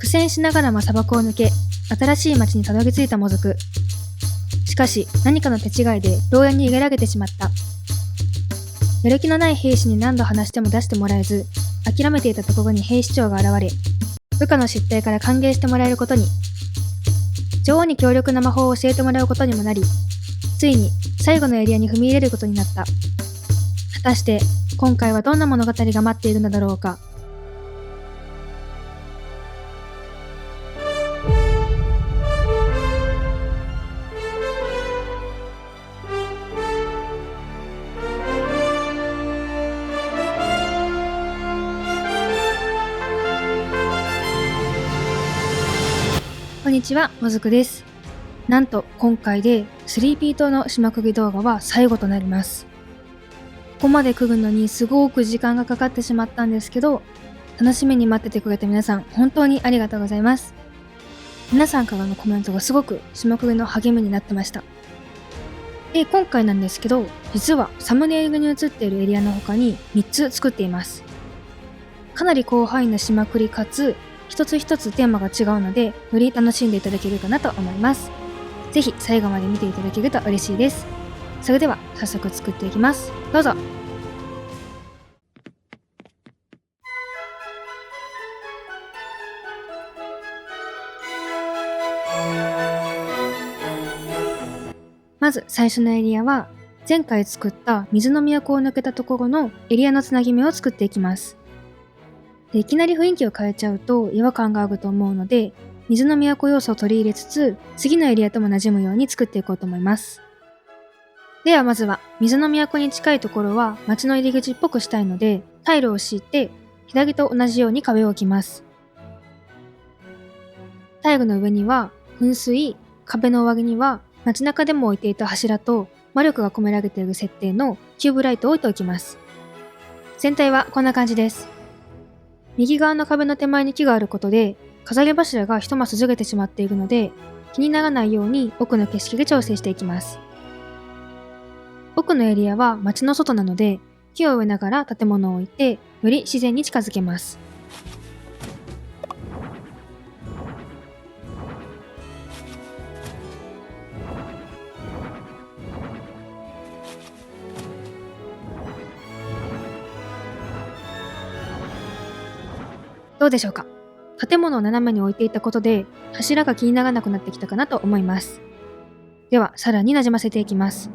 苦戦しながらも砂漠を抜け、新しい町にたどり着いたモズク。しかし、何かの手違いで牢屋に入れられてしまった。やる気のない兵士に何度話しても出してもらえず、諦めていたところに兵士長が現れ、部下の失態から歓迎してもらえることに。女王に強力な魔法を教えてもらうことにもなり、ついに最後のエリアに踏み入れることになった。果たして、今回はどんな物語が待っているのだろうか。こんにちは、もずくです。なんと今回で3ピートの島釘動画は最後となります。ここまで釘るのにすごく時間がかかってしまったんですけど、楽しみに待っててくれた皆さん、本当にありがとうございます。皆さんからのコメントがすごく島釘の励みになってました。で、今回なんですけど、実はサムネイルに映っているエリアの他に3つ作っています。かなり広範囲な島釘かつ、一つ一つテーマが違うので、より楽しんでいただけるかなと思います。ぜひ最後まで見ていただけると嬉しいです。それでは早速作っていきます。どうぞ。まず最初のエリアは、前回作った水の都を抜けたところのエリアのつなぎ目を作っていきます。で、いきなり雰囲気を変えちゃうと違和感があると思うので、水の都要素を取り入れつつ、次のエリアとも馴染むように作っていこうと思います。ではまずは、水の都に近いところは街の入り口っぽくしたいので、タイルを敷いて、左と同じように壁を置きます。タイルの上には噴水、壁の上には街中でも置いていた柱と魔力が込められている設定のキューブライトを置いておきます。全体はこんな感じです。右側の壁の手前に木があることで、飾り柱が一マスずれてしまっているので、気にならないように奥の景色で調整していきます。奥のエリアは街の外なので、木を植えながら建物を置いて、より自然に近づけます。どうでしょうか？建物を斜めに置いていたことで、柱が気にならなくなってきたかなと思います。では、さらになじませていきます。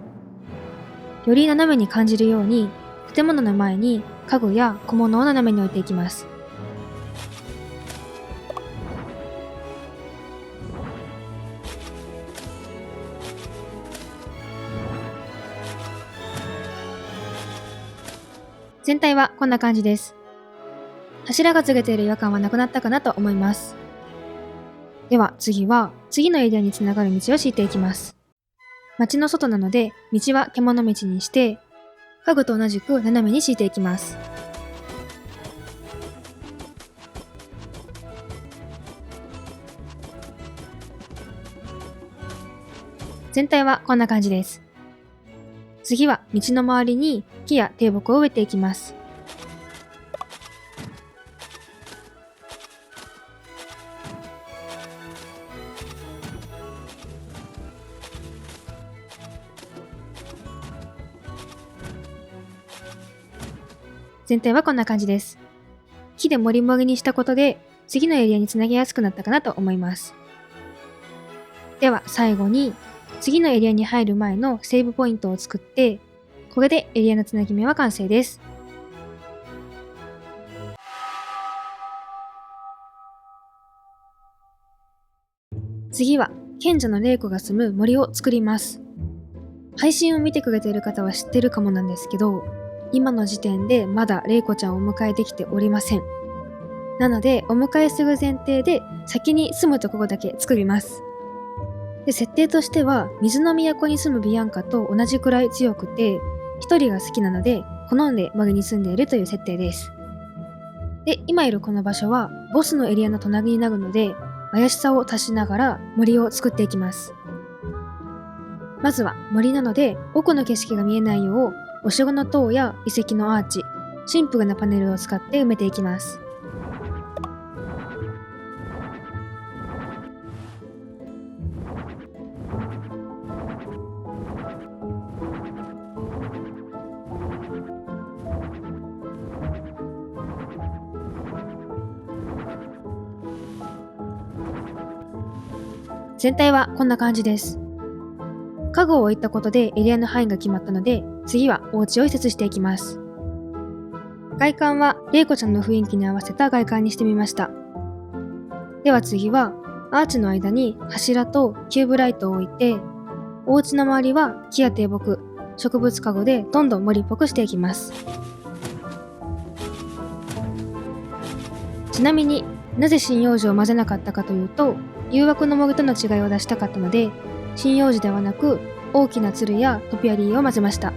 より斜めに感じるように、建物の前に家具や小物を斜めに置いていきます。全体はこんな感じです。柱がずれている違和感はなくなったかなと思います。では次は、次のエリアにつながる道を敷いていきます。街の外なので、道は獣道にして、家具と同じく斜めに敷いていきます。全体はこんな感じです。次は道の周りに木や低木を植えていきます。全体はこんな感じです。木でモリモリにしたことで、次のエリアにつなげやすくなったかなと思います。では最後に、次のエリアに入る前のセーブポイントを作って、これでエリアのつなぎ目は完成です。次は、賢者の玲子が住む森を作ります。配信を見てくれている方は知ってるかもなんですけど、今の時点でまだ玲子ちゃんをお迎えできておりません。なので、お迎えする前提で先に住むところだけ作ります。で、設定としては、水の都に住むビアンカと同じくらい強くて、一人が好きなので、好んで森に住んでいるという設定です。で、今いるこの場所は、ボスのエリアの隣になるので、怪しさを足しながら森を作っていきます。まずは森なので、奥の景色が見えないよう、お城の塔や遺跡のアーチ、シンプルなパネルを使って埋めていきます。全体はこんな感じです。家具を置いたことでエリアの範囲が決まったので、次はお家を移設していきます。外観はれいこちゃんの雰囲気に合わせた外観にしてみました。では次はアーチの間に柱とキューブライトを置いて、お家の周りは木や低木、植物かごでどんどん森っぽくしていきます。ちなみになぜ針葉樹を混ぜなかったかというと、誘惑の森との違いを出したかったので、針葉樹ではなく大きなつるやトピアリーを混ぜました。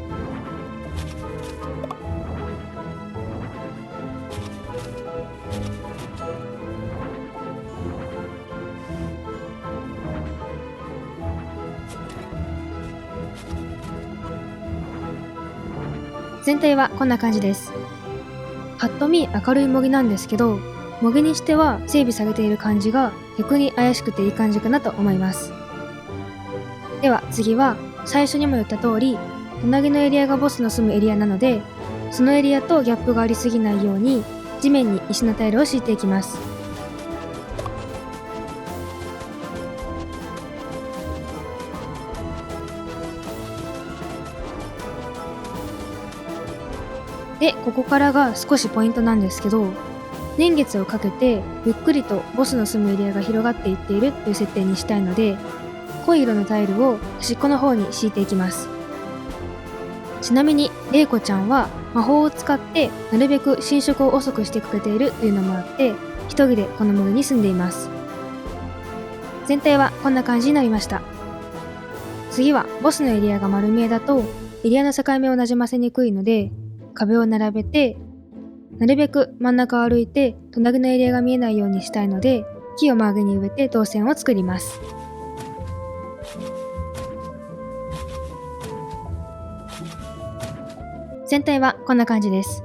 全体はこんな感じです。ぱっと見明るい模擬なんですけど、模擬にしては整備されている感じが逆に怪しくていい感じかなと思います。では次は最初にも言った通り、隣のエリアがボスの住むエリアなので、そのエリアとギャップがありすぎないように地面に石のタイルを敷いていきます。で、ここからが少しポイントなんですけど、年月をかけてゆっくりとボスの住むエリアが広がっていっているという設定にしたいので、濃い色のタイルを端っこの方に敷いていきます。ちなみにれいこちゃんは魔法を使ってなるべく侵食を遅くしてくれているというのもあって、一人でこの森に住んでいます。全体はこんな感じになりました。次はボスのエリアが丸見えだとエリアの境目をなじませにくいので、壁を並べてなるべく真ん中を歩いて隣のエリアが見えないようにしたいので、木を周りに植えて動線を作ります。全体はこんな感じです。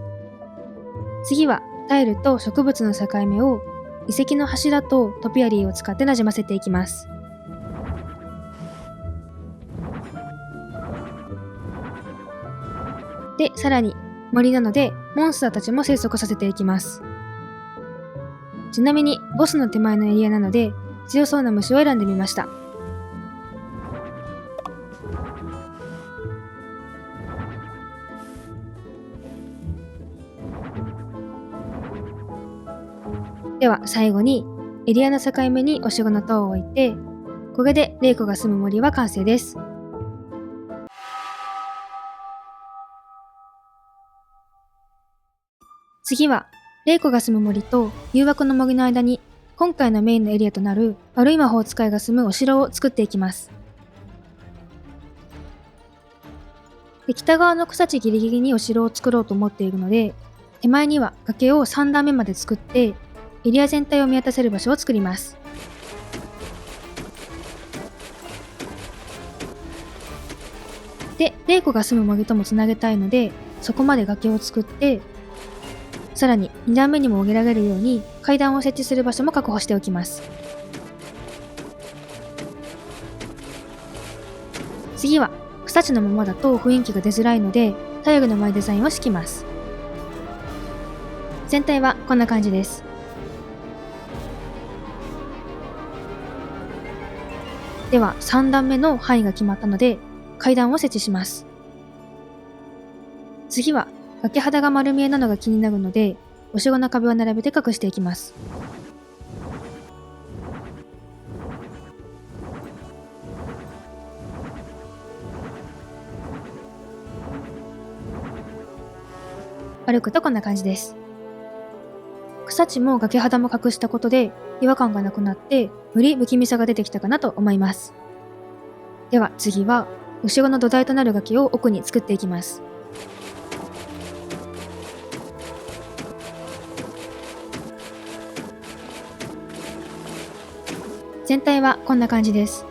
次はタイルと植物の境目を遺跡の柱とトピアリーを使ってなじませていきます。で、さらに森なのでモンスターたちも生息させていきます。ちなみにボスの手前のエリアなので強そうな虫を選んでみました。では最後にエリアの境目におしごの塔を置いて、これでれいこが住む森は完成です。次はれいこが住む森と誘惑の森の間に今回のメインのエリアとなる悪い魔法使いが住むお城を作っていきます。で、北側の草地ギリギリにお城を作ろうと思っているので、手前には崖を3段目まで作ってエリア全体を見渡せる場所を作ります。で、れいこが住む森ともつなげたいので、そこまで崖を作って、さらに2段目にも降りられるように階段を設置する場所も確保しておきます。次は草地のままだと雰囲気が出づらいので、タイルの前デザインを敷きます。全体はこんな感じです。では3段目の範囲が決まったので階段を設置します。次は崖肌が丸見えなのが気になるので、お城の壁を並べて隠していきます。歩くとこんな感じです。草地も崖肌も隠したことで違和感がなくなって、より不気味さが出てきたかなと思います。では次は後ろの土台となる崖を奥に作っていきます。全体はこんな感じです。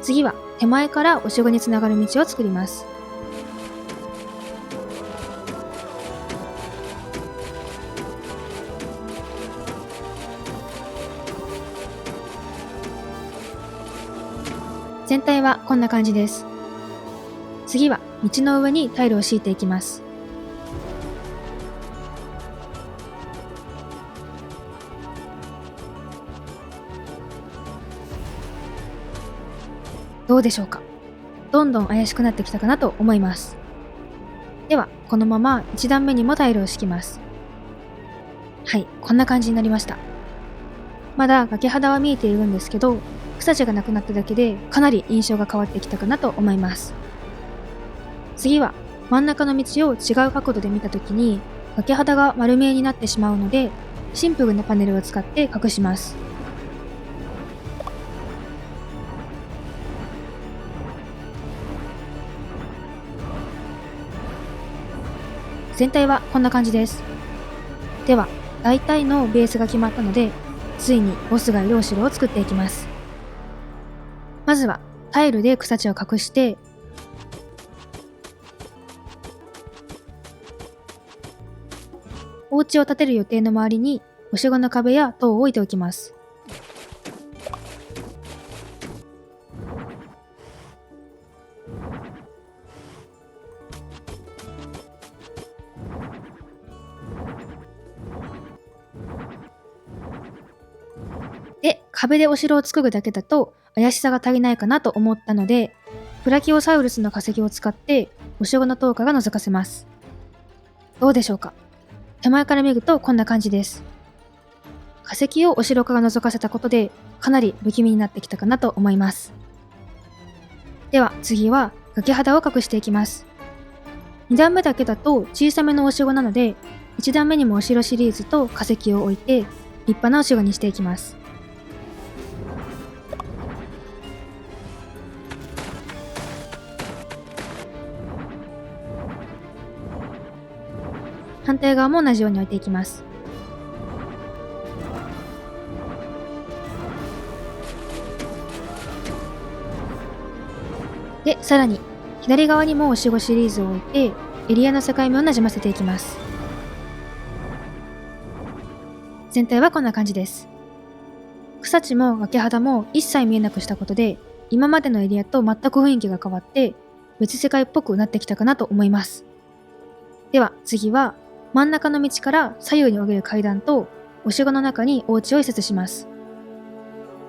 次は手前からお城につながる道を作ります。全体はこんな感じです。次は道の上にタイルを敷いていきます。どうでしょうか。どんどん怪しくなってきたかなと思います。では、このまま1段目にもタイルを敷きます。はい、こんな感じになりました。まだ崖肌は見えているんですけど、草地がなくなっただけでかなり印象が変わってきたかなと思います。次は真ん中の道を違う角度で見たときに崖肌が丸見えになってしまうので、シンプルなパネルを使って隠します。全体はこんな感じです。では、大体のベースが決まったので、ついにボスがいるお城を作っていきます。まずはタイルで草地を隠して、お家を建てる予定の周りにお城の壁や塔を置いておきます。で、壁でお城を作るだけだと怪しさが足りないかなと思ったので、ブラキオサウルスの化石を使ってお城の塔下が覗かせます。どうでしょうか。手前から見るとこんな感じです。化石をお城から覗かせたことでかなり不気味になってきたかなと思います。では次は崖肌を隠していきます。2段目だけだと小さめのお城なので、1段目にもお城シリーズと化石を置いて立派なお城にしていきます。反対側も同じように置いていきます。で、さらに左側にもお城シリーズを置いてエリアの境目をなじませていきます。全体はこんな感じです。草地も崖肌も一切見えなくしたことで、今までのエリアと全く雰囲気が変わって別世界っぽくなってきたかなと思います。では次は真ん中の道から左右に降りる階段とお城の中にお家を移設します。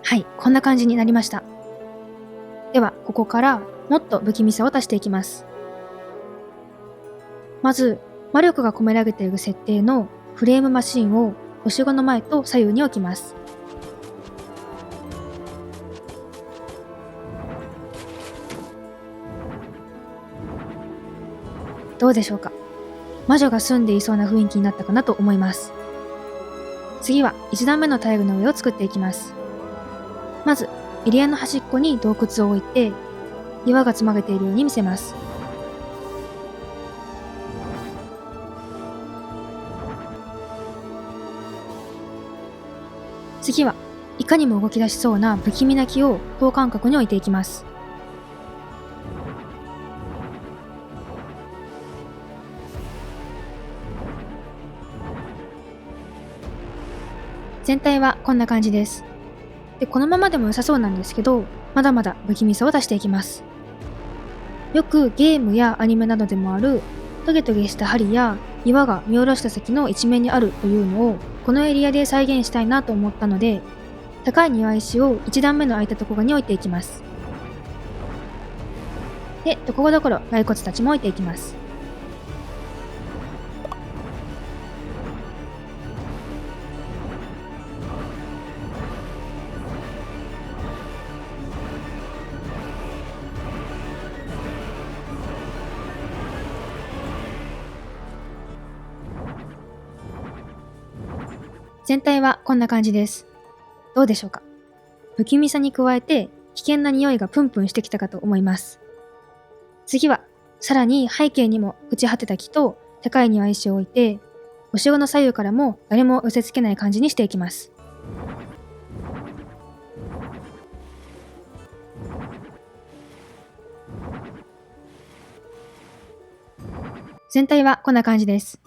はい、こんな感じになりました。ではここからもっと不気味さを足していきます。まず魔力が込められている設定のフレームマシンをお城の前と左右に置きます。どうでしょうか。魔女が住んでいそうな雰囲気になったかなと思います。次は1段目のタイルの上を作っていきます。まずエリアの端っこに洞窟を置いて岩が積まれているように見せます。次はいかにも動き出しそうな不気味な木を等間隔に置いていきます。全体はこんな感じです。で、このままでも良さそうなんですけど、まだまだ不気味さを出していきます。よくゲームやアニメなどでもあるトゲトゲした針や岩が見下ろした先の一面にあるというのをこのエリアで再現したいなと思ったので、高い庭石を1段目の空いたところに置いていきます。で、ところどころ骸骨たちも置いていきます。全体はこんな感じです。どうでしょうか。不気味さに加えて危険な匂いがプンプンしてきたかと思います。次はさらに背景にも朽ち果てた木と高い庭石を置いて、お城の左右からも誰も寄せ付けない感じにしていきます。全体はこんな感じです。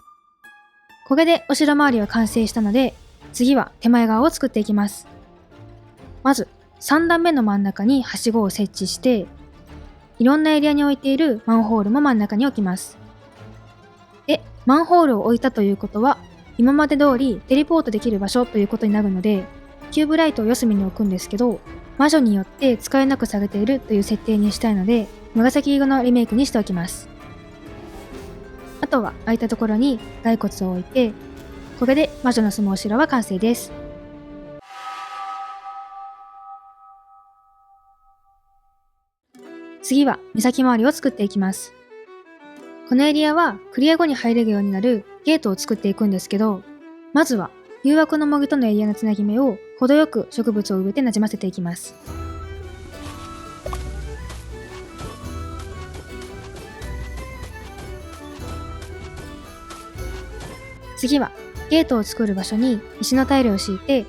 これでお城周りは完成したので、次は手前側を作っていきます。まず3段目の真ん中にはしごを設置して、いろんなエリアに置いているマンホールも真ん中に置きます。で、マンホールを置いたということは、今まで通りテレポートできる場所ということになるので、キューブライトを四隅に置くんですけど、魔女によって使えなくされているという設定にしたいので、紫色のリメイクにしておきます。あとは空いたところに骸骨を置いて、これで魔女の住むお城は完成です。次は岬周りを作っていきます。このエリアはクリア後に入れるようになるゲートを作っていくんですけど、まずは誘惑の森とのエリアのつなぎ目を程よく植物を植えてなじませていきます。次はゲートを作る場所に石のタイルを敷いて、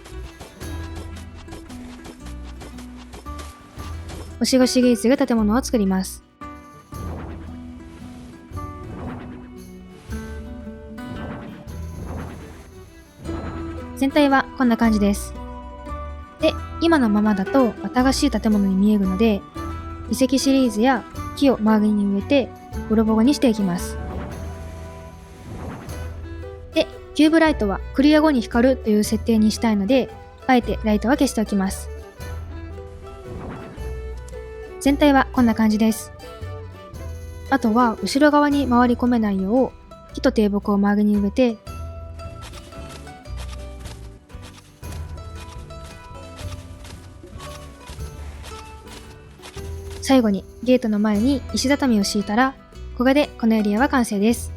ゴシゴシゲージが建物を作ります。全体はこんな感じです。で、今のままだと新しい建物に見えるので、遺跡シリーズや木を周りに植えてボロボロにしていきます。で、キューブライトはクリア後に光るという設定にしたいので、あえてライトは消しておきます。全体はこんな感じです。あとは後ろ側に回り込めないよう木と低木を周りに植えて、最後にゲートの前に石畳を敷いたら、これでこのエリアは完成です。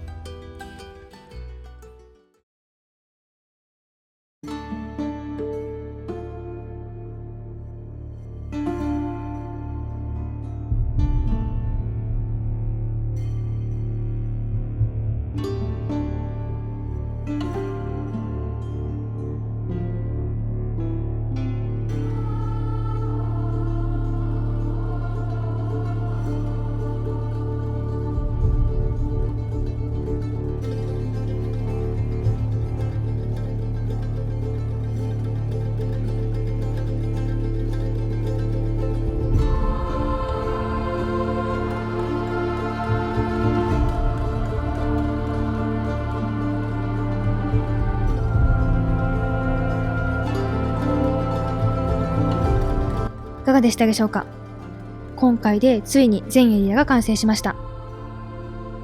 いかがでしたでしょうか。今回でついに全エリアが完成しました。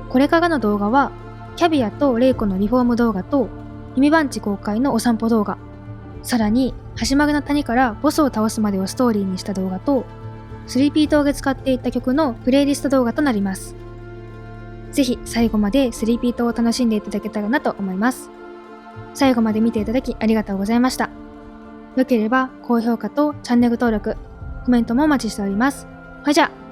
これからの動画は、キャビアとレイコのリフォーム動画と、弓番地公開のお散歩動画、さらに、端丸の谷からボスを倒すまでをストーリーにした動画と、スリーピー島で使っていた曲のプレイリスト動画となります。ぜひ最後までスリーピー島を楽しんでいただけたらなと思います。最後まで見ていただきありがとうございました。良ければ高評価とチャンネル登録、コメントもお待ちしております。ほいじゃあ。